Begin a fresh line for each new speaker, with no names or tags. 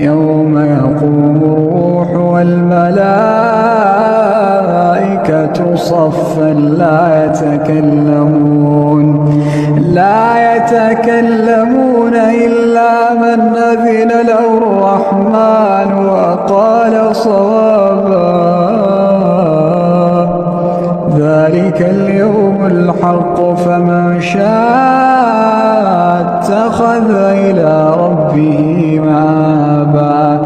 يوم يقوم الروح والملائكة صفا لا يتكلمون إلا من أذن له الرحمن وقال صوابا. ذلك اليوم الحق فمن شاء اتخذ إلى ربه مآبا.